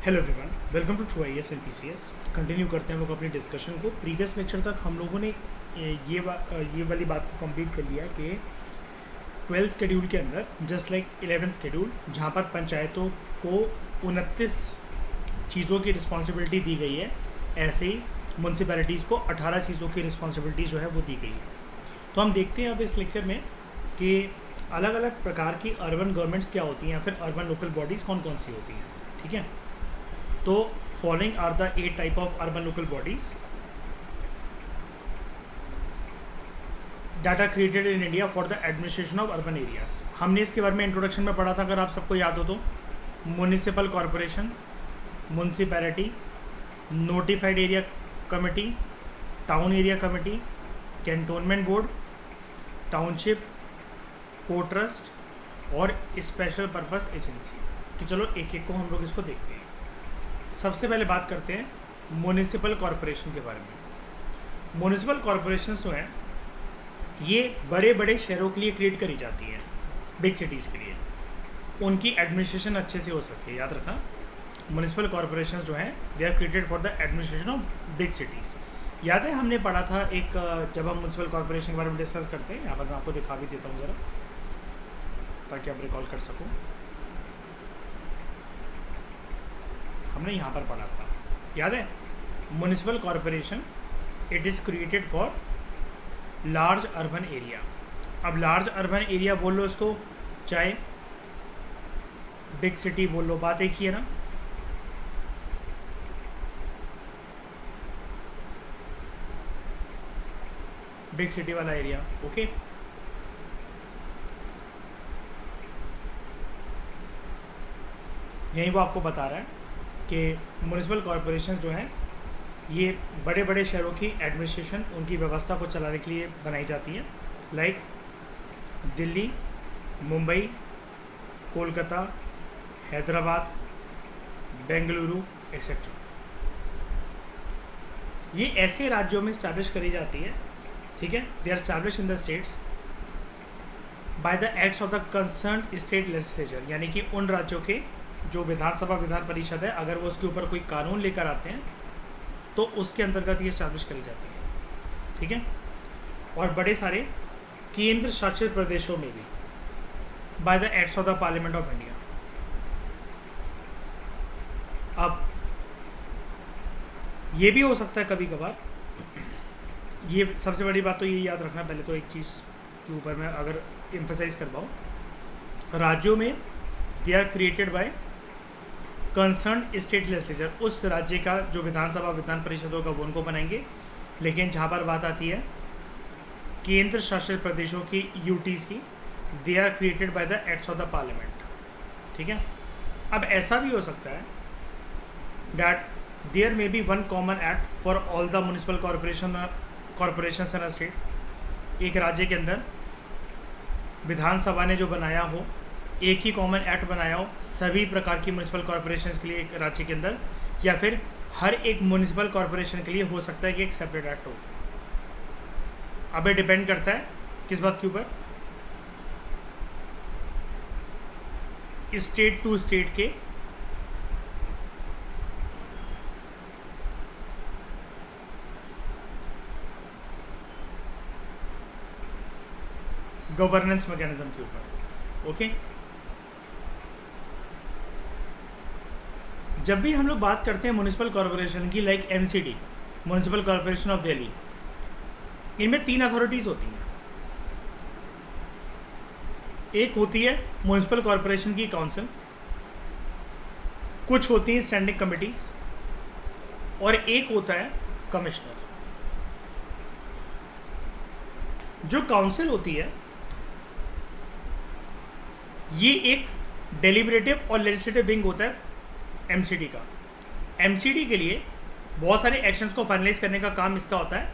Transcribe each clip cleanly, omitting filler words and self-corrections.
Hello everyone, welcome to true I S and P C S. Continue करते हैं हम लोग अपनी डिस्कशन को। प्रीवियस लेक्चर तक हम लोगों ने ये वाली बात को कंप्लीट कर लिया कि 12 शेड्यूल के अंदर जस्ट लाइक 11 शेड्यूल, जहाँ पर पंचायतों को 29 चीज़ों की रिस्पॉन्सिबिलिटी दी गई है, ऐसे ही म्यूनसिपैलिटीज़ को 18 चीज़ों की रिस्पॉन्सिबिलिटी जो है वो दी गई है। तो हम देखते हैं अब इस लेक्चर में कि अलग अलग प्रकार की अर्बन गवर्नमेंट्स क्या होती हैं या फिर अर्बन लोकल बॉडीज़ कौन कौन सी होती हैं। ठीक है, तो following are the 8 type of urban local bodies data created in India for the administration of urban areas. हमने इसके बारे में इंट्रोडक्शन में पढ़ा था, अगर आप सबको याद हो तो। Municipal corporation, municipality, notified area committee, town area committee, cantonment board, township, port trust और स्पेशल पर्पस एजेंसी। तो चलो एक एक को हम लोग इसको देखते हैं। सबसे पहले बात करते हैं म्यूनिसिपल कॉरपोरेशन के बारे में। म्यूनिसिपल कॉरपोरेशन जो हैं ये बड़े बड़े शहरों के लिए क्रिएट करी जाती हैं, बिग सिटीज़ के लिए, उनकी एडमिनिस्ट्रेशन अच्छे से हो सके। याद रखना, म्यूनिसिपल कॉरपोरेशन जो हैं they are created for the administration of big cities. याद है हमने पढ़ा था एक, जब हम म्यूनिसिपल कॉरपोरेशन के बारे में डिस्कस करते हैं, यहाँ पर मैं आपको दिखा भी देता हूँ ज़रा ताकि आप रिकॉल कर सको। हमने यहाँ पर पढ़ा था, याद है, municipal corporation it is created for large urban area. अब लार्ज अर्बन एरिया बोल लो इसको, चाहे बिग सिटी बोल लो, बात एक ही है ना। बिग सिटी वाला एरिया, ओके। यहीं वो आपको बता रहा है कि म्यूनिसिपल कॉरपोरेशन जो हैं ये बड़े बड़े शहरों की एडमिनिस्ट्रेशन, उनकी व्यवस्था को चलाने के लिए बनाई जाती हैं। Like Delhi, Mumbai, Kolkata, Hyderabad, Bengaluru etcetera. ये ऐसे राज्यों में इस्टेब्लिश करी जाती है, ठीक है। They are establish in the states by the acts of the concern state legislature, यानी कि उन राज्यों के जो विधानसभा विधान परिषद है, अगर वो उसके ऊपर कोई कानून लेकर आते हैं तो उसके अंतर्गत ये स्टैब्लिश करी जाती है, ठीक है। और बड़े सारे केंद्र शासित प्रदेशों में भी bye the acts of the parliament of India. अब ये भी हो सकता है कभी कभार, ये सबसे बड़ी बात तो ये याद रखना, पहले तो एक चीज़ के ऊपर मैं अगर एम्फसाइज कर पाऊँ, राज्यों में they are created by concern state legislature, उस राज्य का जो विधानसभा विधान परिषद होगा वो उनको बनाएंगे। लेकिन जहाँ पर बात आती है केंद्र शासित प्रदेशों की यूटीज़ की, they are created by the acts of the parliament, ठीक है। अब ऐसा भी हो सकता है that there may be one common act for all the municipal corporations in a state. एक राज्य के अंदर विधानसभा ने जो बनाया हो, एक ही कॉमन एक्ट बनाया हो सभी प्रकार की म्यूनिसिपल कॉरपोरेशन के लिए एक राज्य के अंदर, या फिर हर एक म्यूनिसिपल कॉरपोरेशन के लिए हो सकता है कि एक सेपरेट एक्ट हो। अब ये डिपेंड करता है किस बात के ऊपर, स्टेट टू स्टेट के गवर्नेंस मैकेनिज्म के ऊपर, ओके। जब भी हम लोग बात करते हैं म्यूनिसिपल कॉरपोरेशन की, like MCD, municipal corporation of Delhi, इनमें 3 अथॉरिटीज़ होती हैं। एक होती है म्यूनिसिपल कॉरपोरेशन की काउंसिल, कुछ होती हैं स्टैंडिंग कमिटीज, और एक होता है कमिश्नर। जो काउंसिल होती है ये एक डेलिब्रेटिव और लेजिस्लेटिव विंग होता है एमसीडी का। एमसीडी के लिए बहुत सारे एक्शंस को फाइनलाइज करने का काम इसका होता है,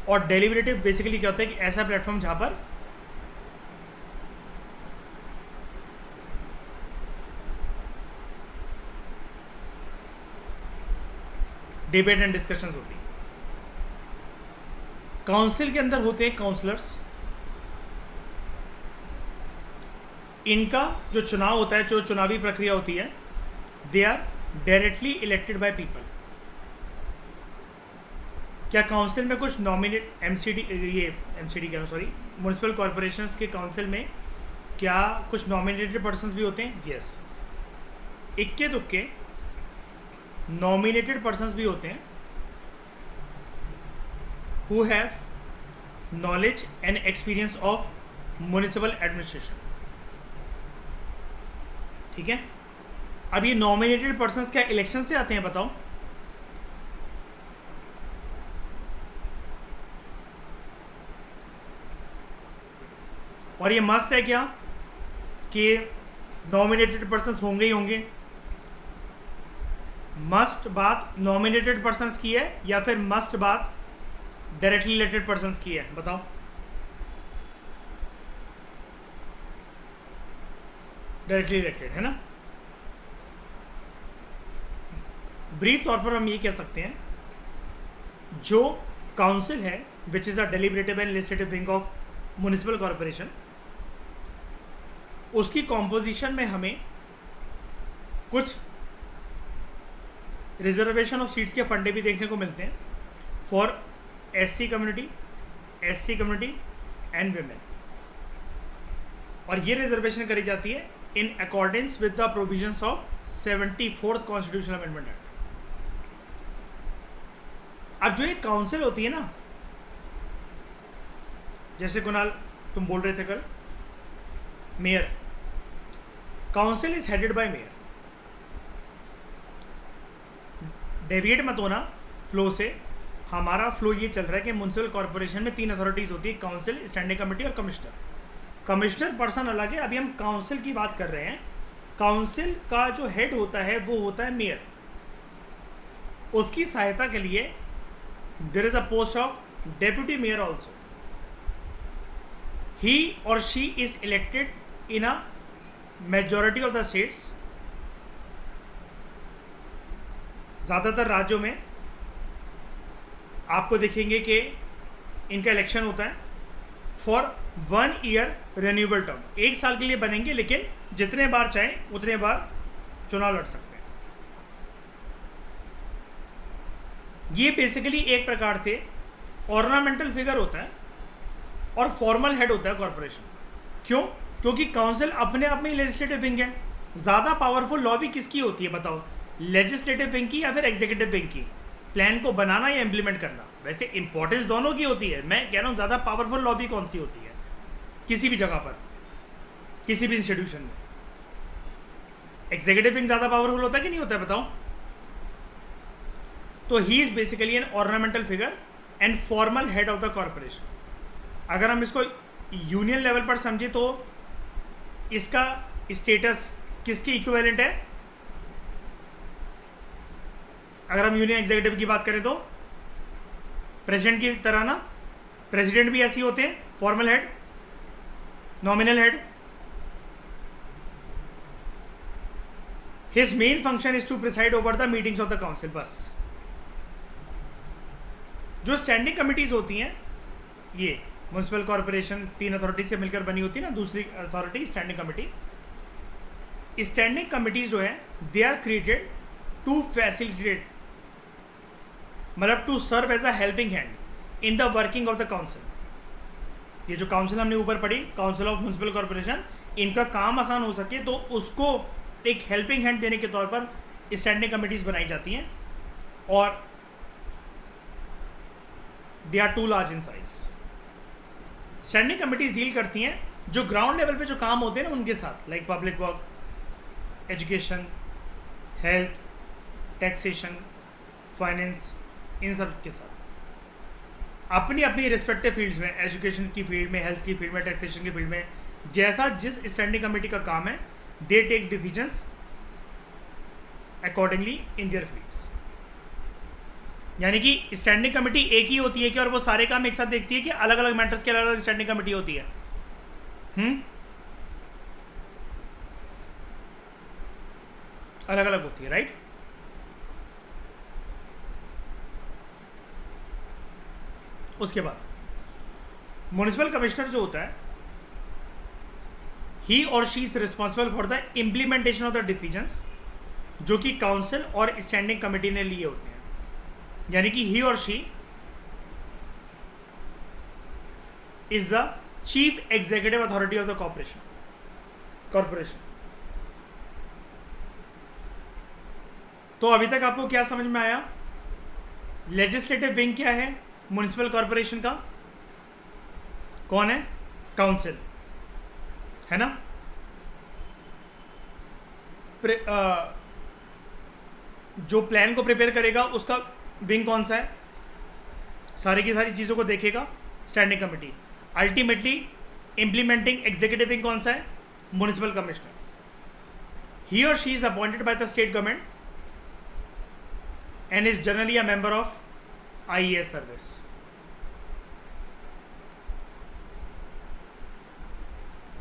और डेलिब्रेटिव बेसिकली क्या होता है कि ऐसा प्लेटफॉर्म जहां पर डिबेट एंड डिस्कशंस होती है। काउंसिल के अंदर होते हैं काउंसलर्स, इनका जो चुनाव होता है, जो चुनावी प्रक्रिया होती है, they are directly elected by people. क्या काउंसिल में कुछ नॉमिनेट एमसीडी क्या सॉरी म्यूनिसिपल कॉरपोरेशंस के काउंसिल में क्या कुछ नॉमिनेटेड पर्सन्स भी होते हैं? यस, इक्के दुक्के नॉमिनेटेड पर्सन्स भी होते हैं who have knowledge and experience of municipal administration. ठीक है, अब ये नॉमिनेटेड पर्सन्स क्या इलेक्शन से आते हैं? बताओ। और ये मस्ट है क्या कि नॉमिनेटेड पर्सन्स होंगे ही होंगे? मस्ट बात नॉमिनेटेड पर्सन्स की है या फिर मस्ट बात डायरेक्टली इलेक्टेड पर्सन्स की है? बताओ। डायरेक्टली इलेक्टेड है ना। ब्रीफ तौर पर हम ये कह सकते हैं, जो काउंसिल है which is a deliberative and legislative wing of municipal corporation, उसकी कॉम्पोजिशन में हमें कुछ रिजर्वेशन ऑफ सीट्स के फंडे भी देखने को मिलते हैं for SC community, ST community and women. और ये रिजर्वेशन करी जाती है in accordance with the provisions of 74th constitutional amendment act. अब जो एक काउंसिल होती है ना, जैसे कुणाल तुम बोल रहे थे कल, mayor, council is headed by mayor. Deviate मत होना फ्लो से। हमारा फ्लो ये चल रहा है कि म्युनिसिपल कॉर्पोरेशन में 3 अथॉरिटीज होती है, काउंसिल, स्टैंडिंग कमेटी और कमिश्नर। कमिश्नर पर्सन अलग है, अभी हम काउंसिल की बात कर रहे हैं। काउंसिल का जो हेड होता है वो होता है मेयर। उसकी सहायता के लिए there is a post of deputy mayor also. He और she is elected in a majority of the states. ज़्यादातर राज्यों में आपको देखेंगे कि इनका इलेक्शन होता है फॉर 1 ईयर रिन्यूएबल टर्म। 1 साल के लिए बनेंगे, लेकिन जितने बार चाहें उतने बार चुनाव लड़ सकते हैं। ये बेसिकली एक प्रकार से ऑर्नामेंटल फिगर होता है और फॉर्मल हेड होता है कॉर्पोरेशन। क्यों? क्योंकि काउंसिल अपने आप में लेजिस्लेटिव विंग है। ज़्यादा पावरफुल लॉबी किसकी होती है बताओ? लेजिस्लेटिव विंग की या फिर एग्जीक्यूटिव विंग की? प्लान को बनाना या इम्प्लीमेंट करना। वैसे इंपॉर्टेंस दोनों की होती है। मैं कह रहा हूँ ज़्यादा पावरफुल लॉबी कौन सी होती है किसी भी जगह पर, किसी भी इंस्टीट्यूशन में? एग्जीक्यूटिव विंग ज़्यादा पावरफुल होता है कि नहीं होता है? बताओ। तो he is basically an ornamental figure and formal head of the corporation. अगर हम इसको यूनियन लेवल पर समझे तो इसका स्टेटस किसके इक्विवेलेंट है? अगर हम यूनियन एग्जीक्यूटिव की बात करें तो प्रेसिडेंट की तरह ना। प्रेसिडेंट भी ऐसे ही होते हैं, formal head, nominal head. His main function is to preside over the meetings of the council. बस जो स्टैंडिंग कमिटीज होती हैं, ये म्युनिसिपल कॉर्पोरेशन 3 अथॉरिटी से मिलकर बनी होती है ना, दूसरी authority standing committee. Standing committees जो है they are created to facilitate, मतलब to serve as a helping hand in the working of the council. ये जो काउंसिल हमने ऊपर पढ़ी, काउंसिल ऑफ म्युनिसिपल कॉर्पोरेशन, इनका काम आसान हो सके तो उसको एक हेल्पिंग हैंड देने के तौर पर स्टैंडिंग कमिटीज बनाई जाती हैं। और they are too large in size. Standing committees deal करती हैं जो ग्राउंड लेवल पे जो काम होते हैं ना उनके साथ, like public work, education, health, taxation, finance, इन सब के साथ अपनी अपनी रिस्पेक्टिव फील्ड्स में, एजुकेशन की फील्ड में, हेल्थ की फील्ड में, टैक्सेशन की फील्ड में, जैसा जिस स्टैंडिंग कमेटी का काम है, they take decisions accordingly in their fields. यानी कि स्टैंडिंग कमेटी एक ही होती है कि और वो सारे काम एक साथ देखती है कि अलग अलग मैटर्स की अलग अलग स्टैंडिंग कमेटी होती है? अलग अलग होती है, राइट? उसके बाद म्युनिसिपल कमिश्नर जो होता है, ही और she is responsible for the implementation of the decisions जो कि काउंसिल और स्टैंडिंग कमेटी ने लिए होते हैं, यानी कि ही और she is the chief executive authority of the corporation. तो अभी तक आपको क्या समझ में आया? लेजिस्लेटिव विंग क्या है म्युनिसिपल कॉर्पोरेशन का? कौन है? काउंसिल, है ना? जो प्लान को प्रिपेयर करेगा उसका विंग कौन सा है? सारी की सारी चीज़ों को देखेगा standing committee. Ultimately implementing executive wing कौन सा है? Municipal commissioner. ही और she is appointed by the state government and is generally a member of IAS service.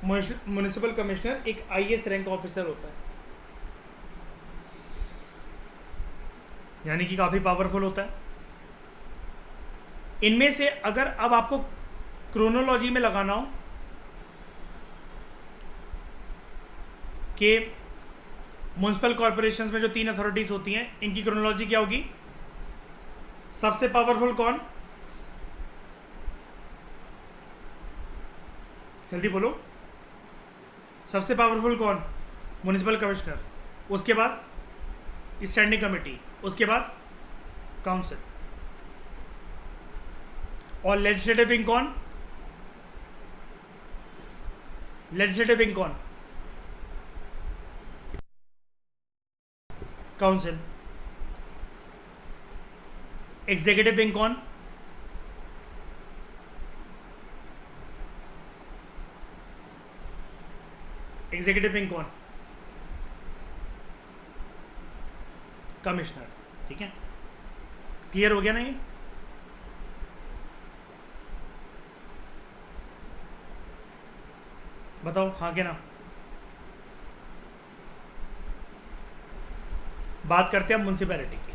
Municipal commissioner एक IAS रैंक ऑफिसर होता है, यानी कि काफ़ी पावरफुल होता है। इनमें से अगर अब आपको क्रोनोलॉजी में लगाना हो कि म्युनिसिपल कॉर्पोरेशंस में जो 3 अथॉरिटीज होती हैं, इनकी क्रोनोलॉजी क्या होगी? सबसे पावरफुल कौन? जल्दी बोलो। सबसे पावरफुल कौन? म्युनिसिपल कमिश्नर, उसके बाद स्टैंडिंग कमेटी, उसके बाद काउंसिल। और लेजिस्लेटिव विंग कौन? लेजिस्लेटिव विंग कौन? काउंसिल। एग्जीक्यूटिव विंग कौन? एग्जीक्यूटिव विंग कौन? कमिश्नर। ठीक है, क्लियर हो गया ना ये? बताओ हाँ क्या ना? बात करते हैं अब म्युनिसिपैलिटी की।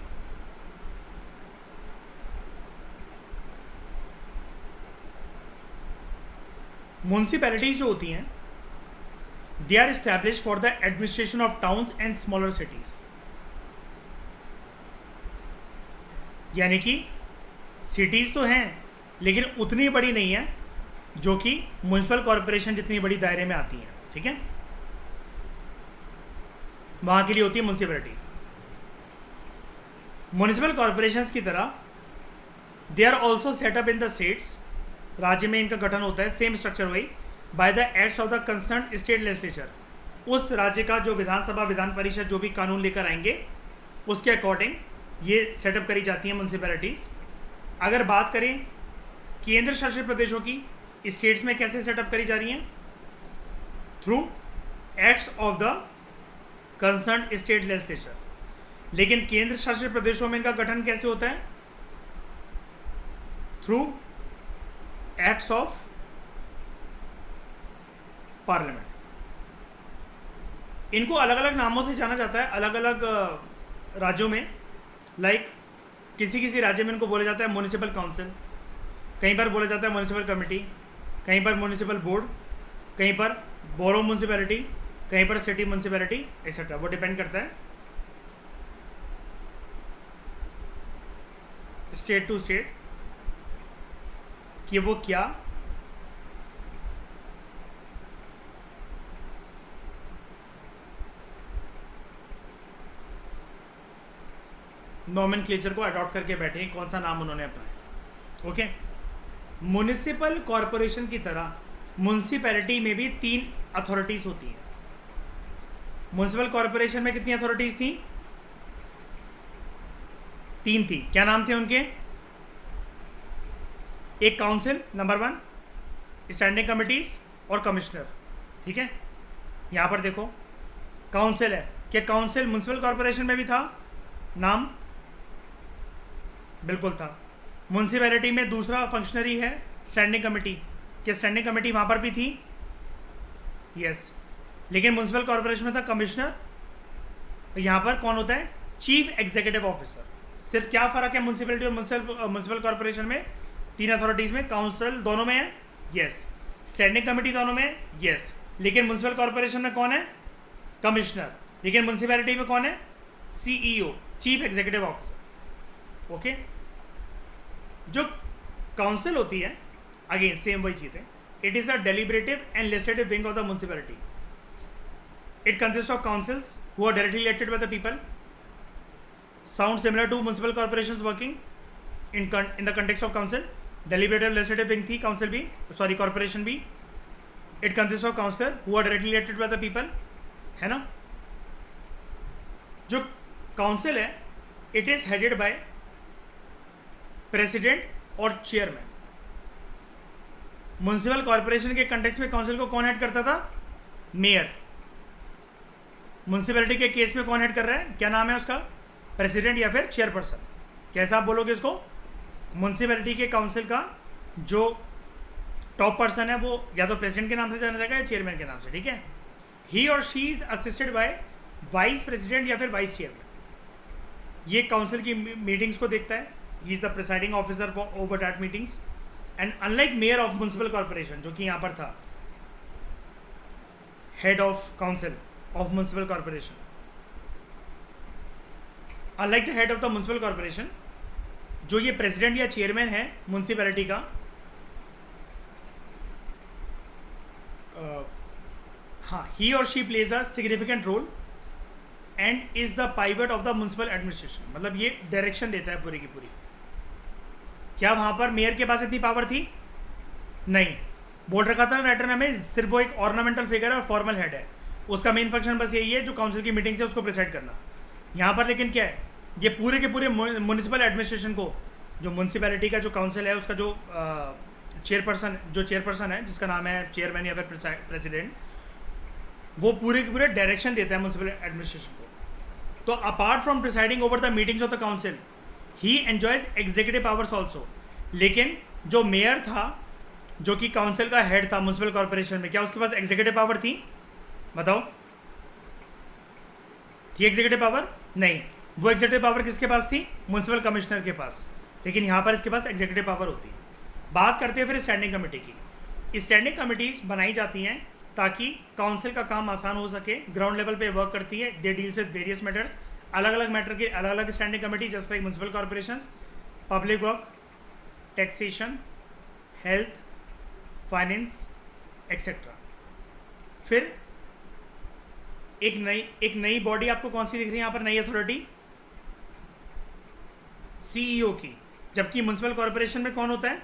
म्युनिसिपैलिटीज जो होती हैं, they are established for the administration of towns and smaller cities. यानी कि सिटीज तो हैं लेकिन उतनी बड़ी नहीं है जो कि म्युनिसिपल कॉर्पोरेशन जितनी बड़ी दायरे में आती हैं। ठीक है, वहां के लिए होती है म्युनिसिपैलिटी। म्युनिसिपल कॉर्पोरेशंस की तरह they are also set up in the states. राज्य में इनका गठन होता है, सेम स्ट्रक्चर वही, by the acts of the concern state legislature. उस राज्य का जो विधानसभा विधान परिषद जो भी कानून लेकर आएंगे उसके अकॉर्डिंग ये सेटअप करी जाती हैं म्युनिसिपैलिटीज़। अगर बात करें केंद्र शासित प्रदेशों की, स्टेट्स में कैसे सेटअप करी जा रही हैं? Through acts of the concern state legislature. लेकिन केंद्र शासित प्रदेशों में इनका गठन कैसे होता है? Through acts of parliament. इनको अलग अलग नामों से जाना जाता है अलग अलग राज्यों में। लाइक किसी किसी राज्य में इनको बोला जाता है म्युनिसिपल काउंसिल, कहीं पर बोला जाता है म्युनिसिपल कमेटी, कहीं पर म्युनिसिपल बोर्ड, कहीं पर बोरो म्युनिसिपैलिटी, कहीं पर सिटी म्युनिसिपैलिटी एक्सेट्रा। वो डिपेंड करता है स्टेट टू स्टेट कि वो क्या नॉमेनक्लेचर को अडॉप्ट करके बैठे हैं, कौन सा नाम उन्होंने अपनाया। ओके, म्युनिसिपल कॉरपोरेशन की तरह म्युनिसिपैलिटी में भी 3 अथॉरिटीज होती हैं। म्युनिसिपल कॉरपोरेशन में कितनी अथॉरिटीज थी? 3 थी। क्या नाम थे उनके? एक काउंसिल नंबर 1, स्टैंडिंग कमिटीज और कमिश्नर। ठीक है, यहां पर देखो काउंसिल है। क्या काउंसिल म्युनिसिपल कॉरपोरेशन में भी था? नाम बिल्कुल था। म्युनिसिपैलिटी में दूसरा फंक्शनरी है स्टैंडिंग कमेटी। क्या स्टैंडिंग कमेटी वहां पर भी थी? यस। लेकिन म्युनिसिपल कॉर्पोरेशन में था कमिश्नर, यहां पर कौन होता है? Chief executive officer. सिर्फ क्या फर्क है म्युनिसिपैलिटी और म्युनिसिपल कॉर्पोरेशन में? 3 अथॉरिटीज में काउंसिल दोनों में है, यस। स्टैंडिंग कमेटी दोनों में है, यस। लेकिन म्युनिसिपल कॉर्पोरेशन में कौन है? कमिश्नर। लेकिन म्युनिसिपैलिटी में कौन है? CEO, chief executive officer. Okay, जो काउंसिल होती है, अगेन सेम वही चीज है, it is a deliberative and legislative wing of the municipality. It consist of councils who are directly elected by the people, sound similar to municipal corporations working in the context of council. Deliberative legislative wing थी council भी, sorry corporation भी। It consist of councillor who are directly elected by the people, है ना। जो council है, it is headed by president और chairman. Municipal corporation के context में काउंसिल को कौन हेड करता था? मेयर। म्युनिसिपैलिटी के केस में कौन हेड कर रहा है, क्या नाम है उसका? प्रेसिडेंट या फिर चेयरपर्सन। कैसा आप बोलोगे इसको? म्युनिसिपैलिटी के काउंसिल का जो टॉप पर्सन है वो या तो प्रेसिडेंट के नाम से जाना जाएगा या चेयरमैन के नाम से, ठीक है। ही और she is assisted bye vice president या फिर वाइस चेयरमैन। ये काउंसिल की मीटिंग्स को देखता है, he is the presiding officer for over that meetings. And unlike mayor of municipal corporation, जो कि यहाँ पर था head of council of municipal corporation, unlike the head of the municipal corporation, जो ये प्रेसिडेंट या चेयरमैन है म्युनिसिपैलिटी का, हाँ, ही और she plays a significant role and is the pivot of the municipal administration. मतलब ये डायरेक्शन देता है पूरी की पूरी। क्या वहां पर मेयर के पास इतनी पावर थी? नहीं, बोल रखा था राइटर ने हमें, सिर्फ वो एक ऑर्नामेंटल फिगर है और फॉर्मल हेड है। उसका मेन फंक्शन बस यही है, जो काउंसिल की मीटिंग से उसको प्रिसाइड करना। यहाँ पर लेकिन क्या है, ये पूरे के पूरे म्युनिसिपल एडमिनिस्ट्रेशन को, जो म्युनिसिपैलिटी का जो काउंसिल है उसका जो चेयरपर्सन है, जिसका नाम है चेयरमैन या फिर प्रेसिडेंट, वो पूरे के पूरे डायरेक्शन देता है म्युनिसिपल एडमिनिस्ट्रेशन को। तो apart from presiding over the meetings of the council, he enjoys executive powers also. लेकिन जो मेयर था, जो कि काउंसिल का हेड था म्युनिसिपल कॉर्पोरेशन में, क्या उसके पास एग्जीक्यूटिव पावर थी? बताओ, थी एग्जीक्यूटिव पावर? नहीं। वो एग्जीक्यूटिव पावर किसके पास थी? म्युनिसिपल कमिश्नर के पास। लेकिन यहाँ पर इसके पास एग्जीक्यूटिव पावर होती है। बात करते हैं फिर स्टैंडिंग कमेटी की। स्टैंडिंग कमिटीज बनाई जाती हैं ताकि काउंसिल का काम आसान हो सके, ग्राउंड लेवल पे वर्क करती है। दे डील्स विद वेरियस मैटर्स, अलग अलग मैटर की अलग अलग standing committee, just like municipal corporations, public work, taxation, health, finance etcetera. फिर एक नई बॉडी आपको कौन सी दिख रही है यहाँ पर, नई अथॉरिटी? सीईओ की। जबकि म्युनिसिपल कॉर्पोरेशन में कौन होता है?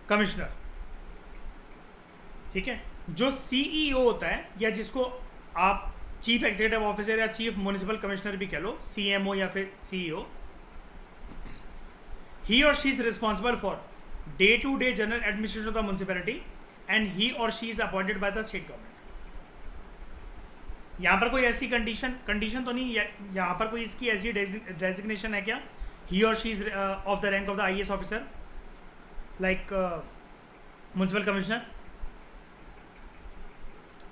कमिश्नर, ठीक है। जो सीईओ होता है, या जिसको आप चीफ एग्जीक्यूटिव ऑफिसर या चीफ म्युनिसिपल कमिश्नर भी कह लो, सीएमओ या फिर सीईओ, ही और she is responsible for day to day general administration of the municipality and he और she is appointed by the state government. यहाँ पर कोई ऐसी कंडीशन तो नहीं, यहाँ पर कोई इसकी ऐसी डेजिग्नेशन है क्या? ही और she is of the rank of the IAS officer like municipal commissioner.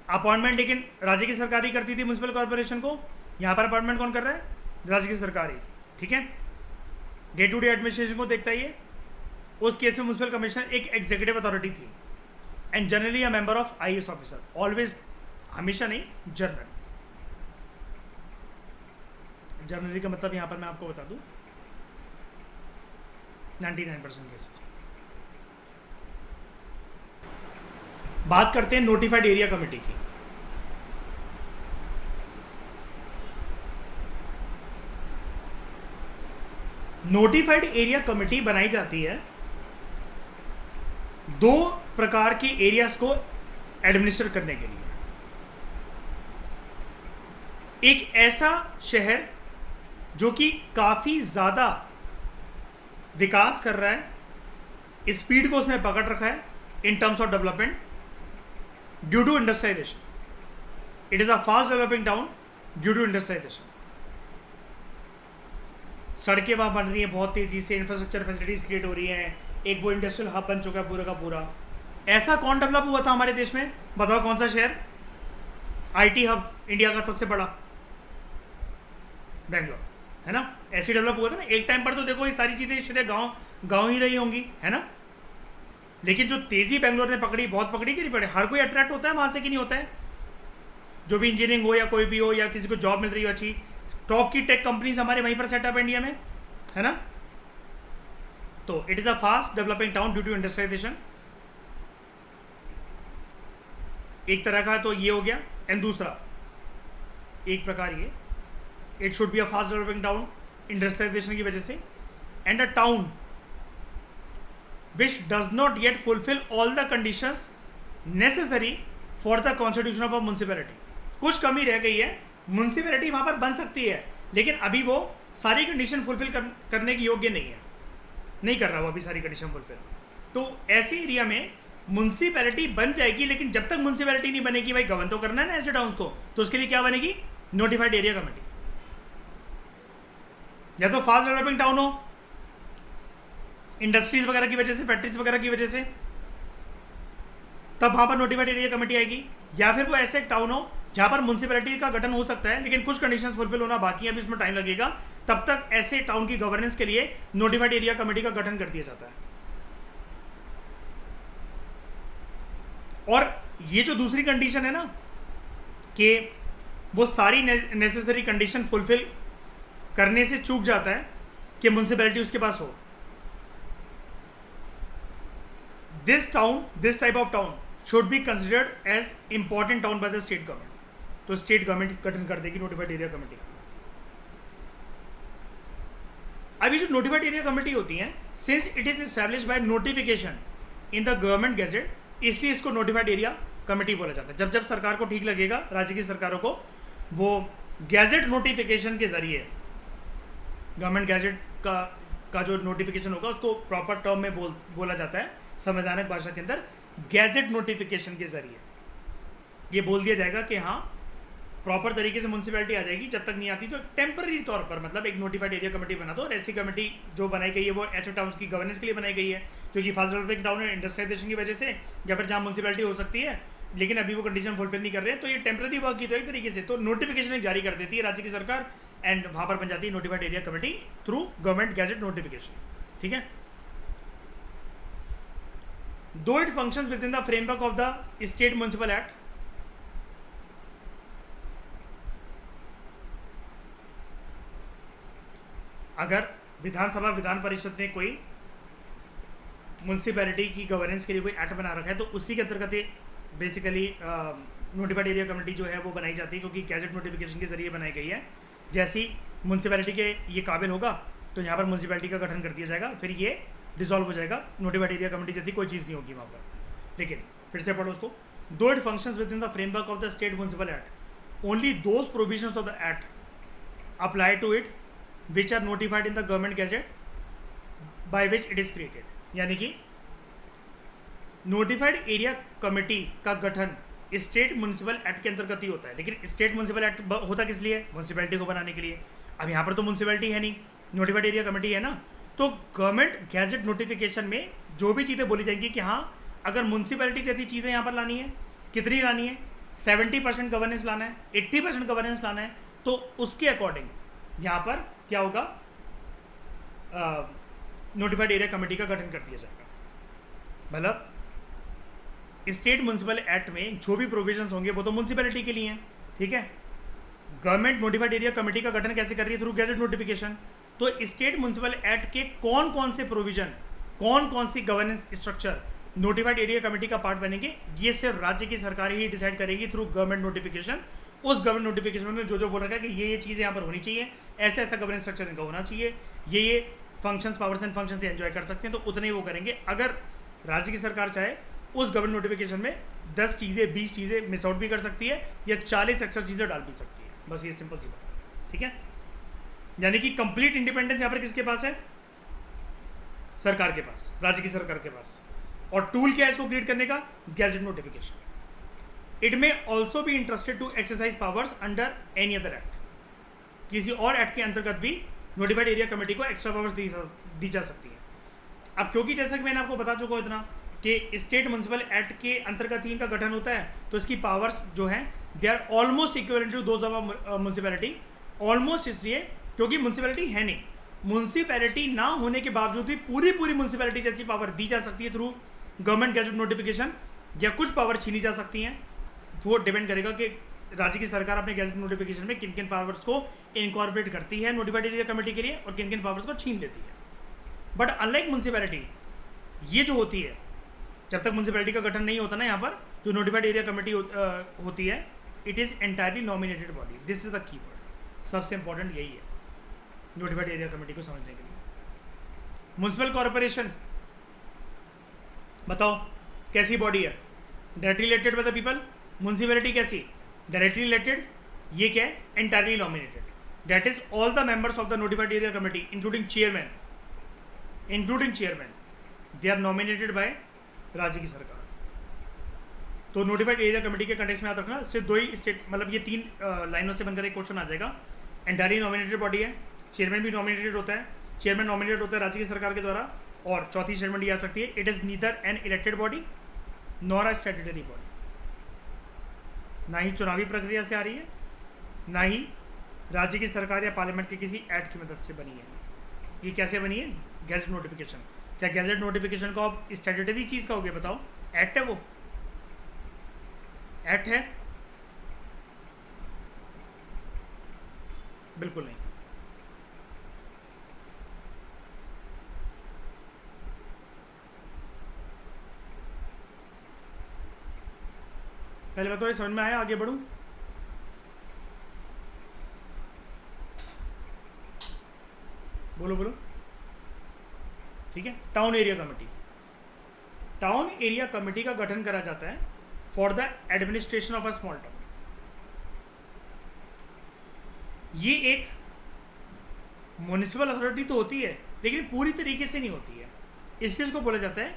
Appointment लेकिन राज्य की सरकार ही करती थी म्युनिसिपल कॉर्पोरेशन को, यहाँ पर अपॉइंटमेंट कौन कर रहा है? राज्य की सरकार ही, ठीक है। डे टू डे एडमिनिस्ट्रेशन को देखता ही है। उस केस में म्युनिसिपल कमिश्नर एक एग्जीक्यूटिव अथॉरिटी थी and generally a member of IAS officer, always, हमेशा नहीं, जनरली का मतलब यहाँ पर मैं आपको बता दूं 99% केसेस। बात करते हैं नोटिफाइड एरिया कमेटी की। नोटिफाइड एरिया कमेटी बनाई जाती है दो प्रकार के एरियाज को एडमिनिस्टर करने के लिए। एक ऐसा शहर जो कि काफी ज्यादा विकास कर रहा है, स्पीड को उसने पकड़ रखा है in terms of development due to industrialisation. It is a fast developing town due to industrialisation. सड़कें वहां बन रही हैं बहुत तेजी से, इंफ्रास्ट्रक्चर फैसिलिटीज क्रिएट हो रही हैं, एक वो इंडस्ट्रियल हब बन चुका है पूरा का पूरा। ऐसा कौन डेवलप हुआ था हमारे देश में? बताओ कौन सा शहर? आईटी हब इंडिया का सबसे बड़ा बेंगलोर, है ना। ऐसे डेवलप हुआ था ना एक टाइम पर। तो देखो ये सारी चीजें शायद गांव ही रही होंगी, है ना। लेकिन जो तेजी बेंगलोर ने पकड़ी, बहुत पकड़ी कि नहीं पड़े? हर कोई अट्रैक्ट होता है वहां से कि नहीं होता है? जो भी इंजीनियरिंग हो या कोई भी हो, या किसी को जॉब मिल रही हो अच्छी, टॉप की टेक कंपनीज हमारे वहीं पर सेटअप है इंडिया में, है ना। तो it is a fast developing town due to industrialisation, एक तरह का तो ये हो गया। एंड दूसरा एक प्रकार ये, it should be a fast developing town industrialisation की वजह से, and a town which does not yet fulfil all the conditions necessary for the constitution of a municipality. कुछ कमी रह गई है, म्यूनसिपैलिटी वहां पर बन सकती है, लेकिन अभी वो सारी कंडीशन फुलफिल करने के योग्य नहीं है, नहीं कर रहा वो अभी सारी कंडीशन फुलफिल। तो ऐसे एरिया में म्यूनसिपैलिटी बन जाएगी, लेकिन जब तक म्यूनसिपैलिटी नहीं बनेगी, भाई गवर्न तो करना है ना ऐसे टाउन्स को, तो उसके लिए क्या बनेगी, नोटिफाइड एरिया कमेटी। या तो फास्ट डेवलपिंग टाउन हो इंडस्ट्रीज वगैरह की वजह से, फैक्ट्रीज वगैरह की वजह से, तब वहां पर नोटिफाइड एरिया कमेटी आएगी, या फिर वो ऐसे टाउन हो जहां पर म्यूनसिपैलिटी का गठन हो सकता है लेकिन कुछ कंडीशंस फुलफिल होना बाकी है, अभी उसमें टाइम लगेगा, तब तक ऐसे टाउन की गवर्नेंस के लिए नोटिफाइड एरिया कमेटी का गठन कर दिया जाता है। और ये जो दूसरी कंडीशन है ना कि वो सारी नेसेसरी कंडीशन फुलफिल करने से चूक जाता है कि म्यूनसिपैलिटी उसके पास हो, this type of town should be considered as important town by the state government. तो स्टेट गवर्नमेंट गठन कर देगी नोटिफाइड एरिया कमेटी का। अभी जो नोटिफाइड एरिया कमेटी होती है, since it is establish by notification in the government gadget, इसलिए इसको नोटिफाइड एरिया कमेटी बोला जाता है। जब जब सरकार को ठीक लगेगा, राज्य की सरकारों को, वो गैजेट नोटिफिकेशन के जरिए, गवर्नमेंट गैजेट का जो नोटिफिकेशन होगा उसको प्रॉपर टर्म में बोला जाता है संवैधानिक भाषा के अंदर, गैजेट नोटिफिकेशन के जरिए ये बोल दिया जाएगा कि हाँ प्रॉपर तरीके से म्यूनसिपैलिटी आ जाएगी। जब तक नहीं आती तो टेम्पररी तौर पर, मतलब एक नोटिफाइड एरिया कमेटी बना दो, और ऐसी कमेटी जो बनाई गई है वो ऐसे टाउन्स की गवर्नेंस के लिए बनाई गई है, क्योंकि फास्ट डेवलपिंग टाउन है इंडस्ट्रियलाइजेशन की वजह से, या फिर जहाँ म्यूनसिपैलिटी हो सकती है लेकिन अभी वो कंडीशन फुलफिल नहीं कर रहे हैं, तो ये टेम्पररी वर्क की तो एक तरीके से तो नोटिफिकेशन जारी कर देती है राज्य की सरकार, एंड वहाँ पर बन जाती है notified area committee through government gadget notification. ठीक है, दो it functions within the framework of the state municipal act, अगर विधानसभा विधान परिषद ने कोई म्यूनसिपैलिटी की गवर्नेंस के लिए कोई एक्ट बना रखा है, तो उसी के अंतर्गत बेसिकली नोटिफाइड एरिया कमेटी जो है वो बनाई जाती है, क्योंकि गैजेट नोटिफिकेशन के जरिए बनाई गई है। जैसी म्यूनसिपैलिटी के ये काबिल होगा तो यहाँ पर म्यूनसिपैलिटी का गठन कर दिया जाएगा, फिर ये डिसॉल्व हो जाएगा, नोटिफाइड एरिया कमेटी जैसी कोई चीज़ नहीं होगी वहाँ पर। लेकिन फिर से पढ़ो उसको, though it functions within the framework of the state municipal act, only those provisions of the act apply to it which are notified in the government gazette by which it is created। यानी कि notified area committee का गठन state municipal act के अंतर्गत ही होता है। लेकिन state municipal act होता किस लिए, म्यूनसिपैलिटी को बनाने के लिए। अब यहाँ पर तो म्यूनसिपैलिटी है नहीं, नोटिफाइड एरिया कमेटी है ना, तो गवर्नमेंट गैजेट नोटिफिकेशन में जो भी चीज़ें बोली जाएंगी कि हाँ अगर म्यूनसिपैलिटी जैसी चीज़ें यहाँ पर लानी है, कितनी लानी है, 70% गवर्नेंस लाना है, 80% गवर्नेंस लाना है, तो उसके अकॉर्डिंग यहाँ पर क्या होगा, नोटिफाइड एरिया कमेटी का गठन कर दिया जाएगा। मतलब स्टेट म्युनिसिपल एक्ट में जो भी प्रोविजंस होंगे वो तो म्यूनसिपैलिटी के लिए हैं, ठीक है। गवर्नमेंट नोटिफाइड एरिया कमेटी का गठन कैसे कर रही है, थ्रू गैजेट नोटिफिकेशन। तो स्टेट म्युनिसिपल एक्ट के कौन कौन से प्रोविजन, कौन कौन सी governance structure notified area committee का पार्ट बनेंगे, ये सिर्फ राज्य की सरकार ही डिसाइड करेगी थ्रू गवर्नमेंट नोटिफिकेशन। उस गवर्नमेंट नोटिफिकेशन में जो बोल रखा है कि ये चीज़ें यहाँ पर होनी चाहिए, ऐसा ऐसा गवर्नेंस स्ट्रक्चर इनका होना चाहिए, ये functions, powers and functions enjoy कर सकते हैं, तो उतने ही वो करेंगे। अगर राज्य की सरकार चाहे उस गवर्नमेंट नोटिफिकेशन में 10 चीज़ें 20 चीज़ें मिस आउट भी कर सकती है, या 40 एक्स्ट्रा चीज़ें डाल भी सकती है, बस ये सिंपल सी बात है, ठीक है। यानी कि कंप्लीट इंडिपेंडेंस यहाँ पर किसके पास है, सरकार के पास, राज्य की सरकार के पास। और टूल क्या है इसको क्रिएट करने का, gazette notification. It may also be interested to exercise powers under any other act, किसी और एक्ट के अंतर्गत भी नोटिफाइड एरिया कमेटी को एक्स्ट्रा पावर्स दी जा सकती है। अब क्योंकि जैसा कि मैंने आपको बता चुका हूँ इतना कि स्टेट म्युनिसिपल एक्ट के अंतर्गत ही इनका गठन होता है, तो इसकी पावर्स जो हैं they are almost equivalent to those of municipality. Almost इसलिए क्योंकि म्युनिसिपैलिटी है नहीं, म्युनिसिपैलिटी ना होने के बावजूद भी पूरी म्युनिसिपैलिटी जैसी पावर दी जा सकती है थ्रू गवर्नमेंट गैजेट नोटिफिकेशन, या कुछ पावर छीनी जा सकती हैं, वो डिपेंड करेगा कि राज्य की सरकार अपने गैजेट नोटिफिकेशन में किन किन पावर्स को इनकॉर्पोरेट करती है नोटिफाइड एरिया कमेटी के लिए और किन किन पावर्स को छीन लेती है। बट अनलाइक म्यूनसिपैलिटी, ये जो होती है, जब तक म्यूनसिपैलिटी का गठन नहीं होता ना, यहाँ पर जो नोटिफाइड एरिया कमेटी होती है, it is entirely nominated body. This is the key word, सबसे इंपॉर्टेंट यही है नोटिफाइड एरिया कमेटी को समझने के लिए। म्यूनसिपल कॉर्पोरेशन, बताओ कैसी बॉडी है? Directly elected by the people. Municipality कैसी? Directly elected. ये क्या है? Entirely nominated. That is all the members of the notified area committee including chairman, they are nominated by राज्य की सरकार। तो नोटिफाइड एरिया कमेटी के कंटेक्स्ट में याद रखना, सिर्फ दो ही स्टेट, मतलब ये 3 लाइनों से बनकर एक क्वेश्चन आ जाएगा। एंटायरली नॉमिनेटेड बॉडी है, चेयरमैन भी नॉमिनेटेड होता है, चेयरमैन नॉमिनेटेड होता है राज्य की सरकार के द्वारा, और चौथी स्टेटमेंट ये आ सकती है, it is neither an elected body nor a statutory body. ना ही चुनावी प्रक्रिया से आ रही है, ना ही राज्य की सरकार या पार्लियामेंट के किसी एक्ट की मदद से बनी है। ये कैसे बनी है? Gadget notification. क्या गैजेट नोटिफिकेशन को आप स्टैट्यूटरी चीज़ कहोगे? बताओ, एक्ट है वो, एक्ट है? बिल्कुल नहीं। पहले बताओ, ये समझ में आया? आगे बढ़ूं? बोलो बोलो। ठीक है। Town area committee, town area committee का गठन करा जाता है for the administration of a small town. ये एक म्युनिसिपल अथॉरिटी तो होती है, लेकिन पूरी तरीके से नहीं होती है, इसलिए इसको बोला जाता है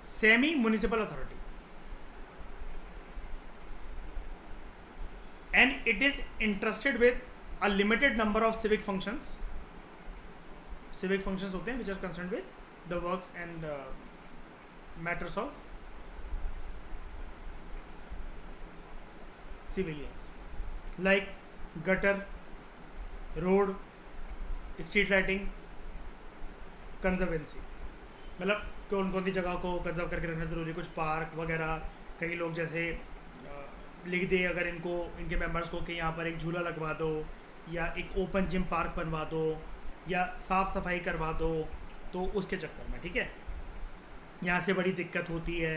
semi municipal authority. And it is interested with a limited number of civic functions. Civic functions होते हैं which are concern with the works and matters of civilians, like gutter, road, street lighting, conservancy. मतलब कौन कौन सी जगह को conserve करके रखना जरूरी है, कुछ पार्क वगैरह। कई लोग जैसे लिख दे अगर इनको, इनके मेंबर्स को, कि यहाँ पर एक झूला लगवा दो, या एक ओपन जिम पार्क बनवा दो, या साफ़ सफाई करवा दो, तो उसके चक्कर में, ठीक है, यहाँ से बड़ी दिक्कत होती है,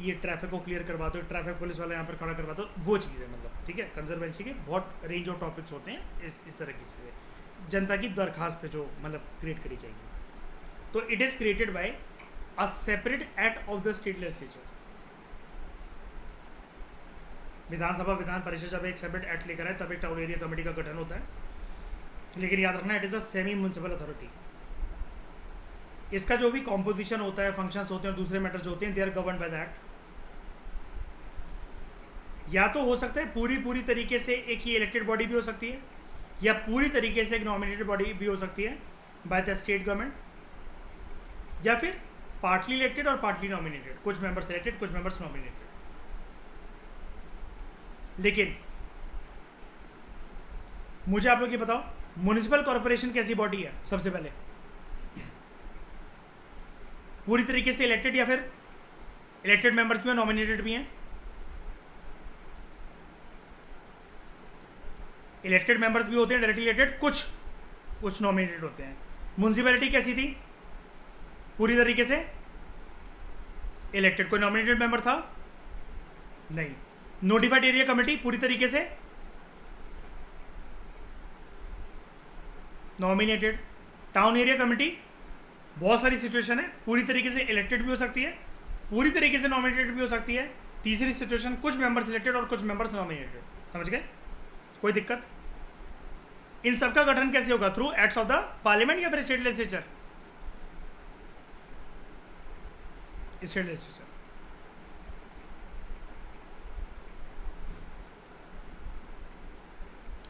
ये ट्रैफिक को क्लियर करवा दो, ट्रैफिक पुलिस वाला यहाँ पर खड़ा करवा दो, वो चीज़ें, मतलब ठीक है। कंजर्वेंसी के बहुत रेंज ऑफ टॉपिक्स होते हैं, इस तरह की चीज़ें जनता की दरख्वास्त पे जो मतलब क्रिएट करी जाएगी। तो it is created by a separate act of the state legislature. विधानसभा, विधान परिषद जब एक सेपरेट एक्ट लेकर आए तब एक टाउन एरिया कमेटी का गठन होता है, लेकिन याद रखना it is a semi municipal authority. इसका जो भी कॉम्पोजिशन होता है, फंक्शंस होते हैं, दूसरे मैटर्स होते हैं, they are govern by that. या तो हो सकता है पूरी तरीके से एक ही इलेक्टेड बॉडी भी हो सकती है, या पूरी तरीके से एक नॉमिनेटेड बॉडी भी हो सकती है बाय द स्टेट गवर्नमेंट, या फिर पार्टली इलेक्टेड और पार्टली नॉमिनेटेड, कुछ मेंबर्स इलेक्टेड कुछ मेंबर्स नॉमिनेटेड। लेकिन मुझे आप लोग ये बताओ, म्युनिसिपल कॉर्पोरेशन कैसी बॉडी है? सबसे पहले पूरी तरीके से इलेक्टेड, या फिर इलेक्टेड मेंबर्स भी हैं, नॉमिनेटेड भी हैं? इलेक्टेड मेंबर्स भी होते हैं डायरेक्टली इलेक्टेड, कुछ नॉमिनेटेड होते हैं। म्युनिसिपैलिटी कैसी थी? पूरी तरीके से इलेक्टेड, कोई नॉमिनेटेड मेंबर था नहीं। नोटिफाइड एरिया कमेटी पूरी तरीके से नॉमिनेटेड। टाउन एरिया कमेटी बहुत सारी सिचुएशन है, पूरी तरीके से इलेक्टेड भी हो सकती है, पूरी तरीके से नॉमिनेटेड भी हो सकती है। तीसरी सिचुएशन, कुछ मेंबर्स इलेक्टेड और कुछ मेंबर्स नॉमिनेटेड। समझ गए? कोई दिक्कत? इन सबका गठन कैसे होगा? Through acts of the parliament या फिर स्टेट लेजिस्लेचर? State legislature.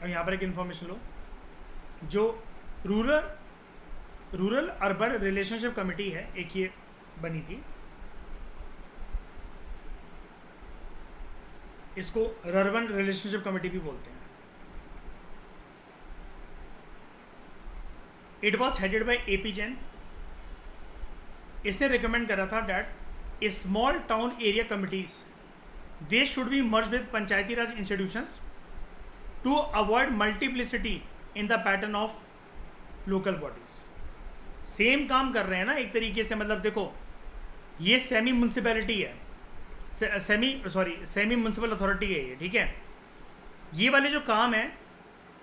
अब यहाँ पर एक इंफॉर्मेशन लो, जो रूरल अर्बन रिलेशनशिप कमेटी है, एक ये बनी थी, इसको अर्बन रिलेशनशिप कमेटी भी बोलते हैं। It was headed by AP Jain. इसने रिकमेंड करा था that small town area committees they should be merge with Panchayati Raj institutions to avoid multiplicity in the pattern of local bodies. Same काम कर रहे हैं ना एक तरीके से, मतलब देखो ये सेमी म्यूनसिपैलिटी है, सेमी म्यूनसिपल अथॉरिटी है ये, ठीक है। ये वाले जो काम है,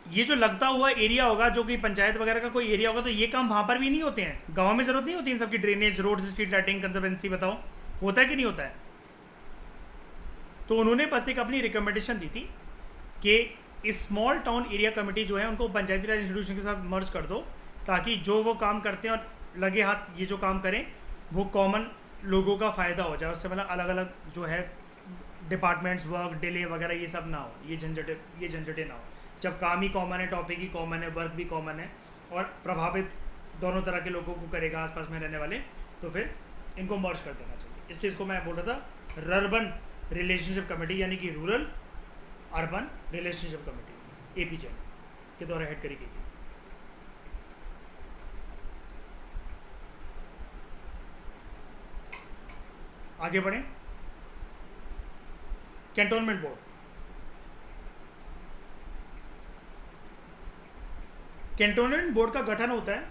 ये जो लगता हुआ एरिया होगा जो कि पंचायत वगैरह का कोई एरिया होगा, तो ये काम वहाँ पर भी नहीं होते हैं। गाँव में ज़रूरत नहीं होती इन सबकी, drainage, road, street lighting, conservancy, बताओ होता है कि नहीं होता है। तो उन्होंने बस एक अपनी रिकमेंडेशन दी थी कि स्मॉल टाउन एरिया कमेटी जो है उनको पंचायती राज इंस्टीट्यूशन के साथ मर्ज कर दो, ताकि जो वो काम करते हैं और लगे हाथ ये जो काम करें वो कॉमन लोगों का फ़ायदा हो जाए, उससे मतलब अलग अलग जो है डिपार्टमेंट्स वर्क डिले वगैरह ये सब ना हो, ये झंझटें ना हो। जब काम ही कॉमन है, टॉपिक ही कॉमन है, वर्क भी कॉमन है और प्रभावित दोनों तरह के लोगों को करेगा आसपास में रहने वाले, तो फिर इनको मर्ज कर देना चाहिए। इसलिए इसको मैं बोल रहा था रर्बन रिलेशनशिप कमेटी, यानी कि rural urban relationship committee, APJ के द्वारा हेड करी गई थी। आगे बढ़ें। कैंटोनमेंट बोर्ड, कैंटोनमेंट बोर्ड का गठन होता है,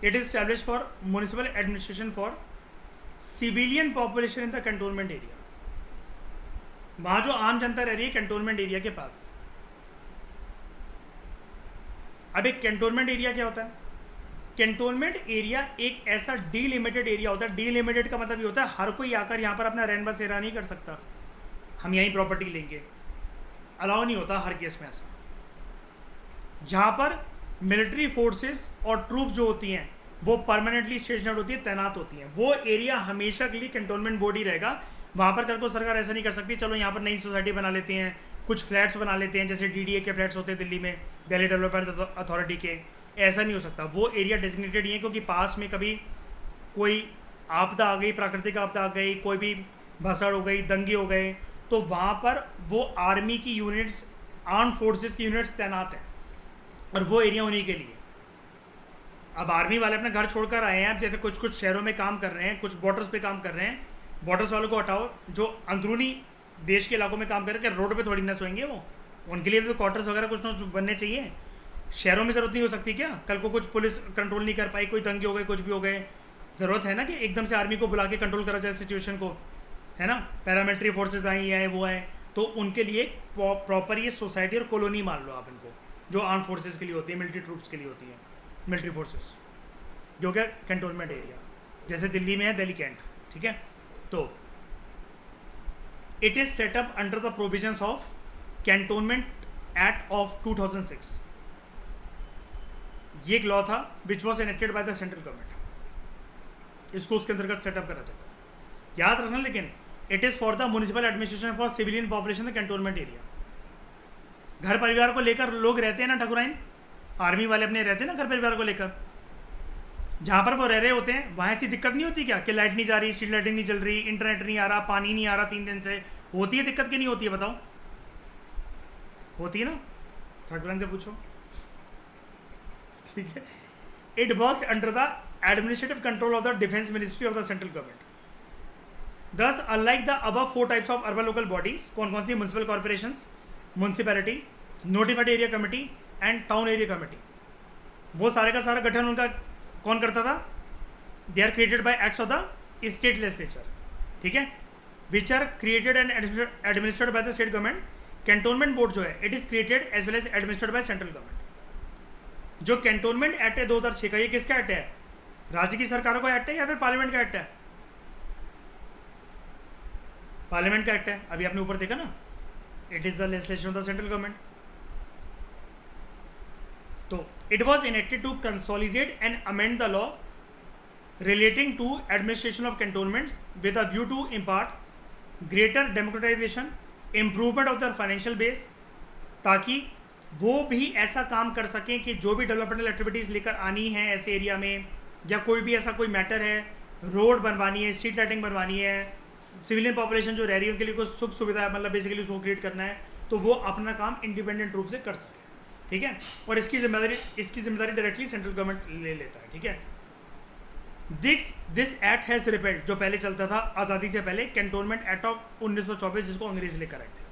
it is establish for municipal administration for civilian population in the cantonment area. वहां जो आम जनता रह रही है कैंटोनमेंट एरिया के पास। अब एक कैंटोनमेंट एरिया क्या होता है? कैंटोनमेंट एरिया एक ऐसा डीलिमिटेड एरिया होता है। डीलिमिटेड का मतलब ये होता है हर कोई आकर यहाँ पर अपना रहन बसेरा नहीं कर सकता, हम यहीं प्रॉपर्टी लेंगे, अलाउ नहीं होता हर केस में ऐसा। जहाँ पर मिलिट्री फोर्सेस और ट्रूप जो होती हैं वो परमानेंटली स्टेशनर्ड होती है, तैनात होती हैं, वो एरिया हमेशा के लिए कैंटोनमेंट बोर्ड ही रहेगा। वहाँ पर कल को सरकार ऐसा नहीं कर सकती चलो यहाँ पर नई सोसाइटी बना लेते हैं, कुछ फ्लैट्स बना लेते हैं, जैसे डीडीए के फ्लैट्स होते हैं दिल्ली में, दिल्ली डेवलपमेंट अथॉरिटी के। ऐसा नहीं हो सकता, वो एरिया डेजिग्नेटेड ही है, क्योंकि पास में कभी कोई आपदा आ गई, प्राकृतिक आपदा आ गई, कोई भी भसड़ हो गई, दंगे हो गए, तो वहाँ पर वो आर्मी की यूनिट्स, आर्म फोर्सेस की यूनिट्स तैनात हैं और वो एरिया उन्हीं के लिए। अब आर्मी वाले अपने घर छोड़कर आए हैं, अब जैसे कुछ कुछ शहरों में काम कर रहे हैं, कुछ बॉर्डर्स पे काम कर रहे हैं, बॉर्डर्स वालों को हटाओ, जो अंदरूनी देश के इलाकों में काम कर रहे हैं, क्या रोड पे थोड़ी ना सोएंगे वो? उनके लिए तो क्वार्टर्स वगैरह कुछ ना बनने चाहिए। शहरों में ज़रूरत नहीं हो सकती क्या? कल को कुछ पुलिस कंट्रोल नहीं कर पाई, कोई दंगे हो गए, कुछ भी हो गए, ज़रूरत है ना कि एकदम से आर्मी को बुला के कंट्रोल करा जाए सिचुएशन को, है ना? पैरामिलिट्री फोर्सेज आई आए वो आए, तो उनके लिए प्रॉपर ये सोसाइटी और कॉलोनी मान लो आप इनको, जो आर्म फोर्सेज के लिए होती है, मिलिट्री ट्रूप्स के लिए होती है, मिलिट्री फोर्सेस, जो कि कैंटोनमेंट एरिया, जैसे दिल्ली में है दिल्ली कैंट, ठीक है। तो it is setup under the provisions of cantonment act of 2006। ये एक लॉ था which was enacted by the central government, इसको उसके अंतर्गत सेटअप करा जाता है, याद रखना। लेकिन it is for the municipal administration for civilian population the cantonment area. घर परिवार को लेकर लोग रहते हैं ना ठकुराइन, आर्मी वाले अपने रहते हैं ना घर परिवार को लेकर, जहाँ पर वो रह रहे होते हैं वहाँ ऐसी दिक्कत नहीं होती क्या कि लाइट नहीं जा रही, स्ट्रीट लाइटिंग नहीं चल रही, इंटरनेट नहीं आ रहा, पानी नहीं आ रहा 3 दिन से? होती है दिक्कत कि नहीं होती है बताओ? होती है ना, ठकुराइन से पूछो, ठीक है। It works under the administrative control of the defence ministry of the central government. Thus unlike the above 4 types of urban local bodies, कौन कौन सी? Municipal corporations, municipality, notified area committee and town area committee. वो सारे का सारा गठन उनका कौन करता था? They are created by acts of the state legislature, ठीक है, which are created and administered by the state government. Cantonment board जो है it is created as well as administered by central government. जो कैंटोनमेंट एक्ट है 2006 का, ये किसका act है? राज्य की सरकारों का एक्ट है या फिर पार्लियामेंट का एक्ट है? पार्लियामेंट का एक्ट है, अभी आपने ऊपर देखा ना, it is the legislation of the central government. तो it was enacted to consolidate and amend the law relating to administration of cantonments with a view to impart greater democratization, improvement of their financial base, ताकि वो भी ऐसा काम कर सकें कि जो भी डेवलपमेंटल एक्टिविटीज़ लेकर आनी है ऐसे एरिया में, या कोई भी ऐसा कोई मैटर है, रोड बनवानी है, स्ट्रीट लाइटिंग बनवानी है, सिविलियन पॉपुलेशन जो रह रही है उनके लिए कोई सुख सुविधा है, मतलब बेसिकली उसको क्रिएट करना है, तो वो अपना काम इंडिपेंडेंट रूप से कर सके, ठीक है। और इसकी जिम्मेदारी डायरेक्टली सेंट्रल गवर्नमेंट ले लेता है, ठीक है। दिस एक्ट हैज़ रिपेल्ड, जो पहले चलता था आज़ादी से पहले, कैंटोनमेंट एक्ट ऑफ 1924 जिसको अंग्रेज लेकर आए थे,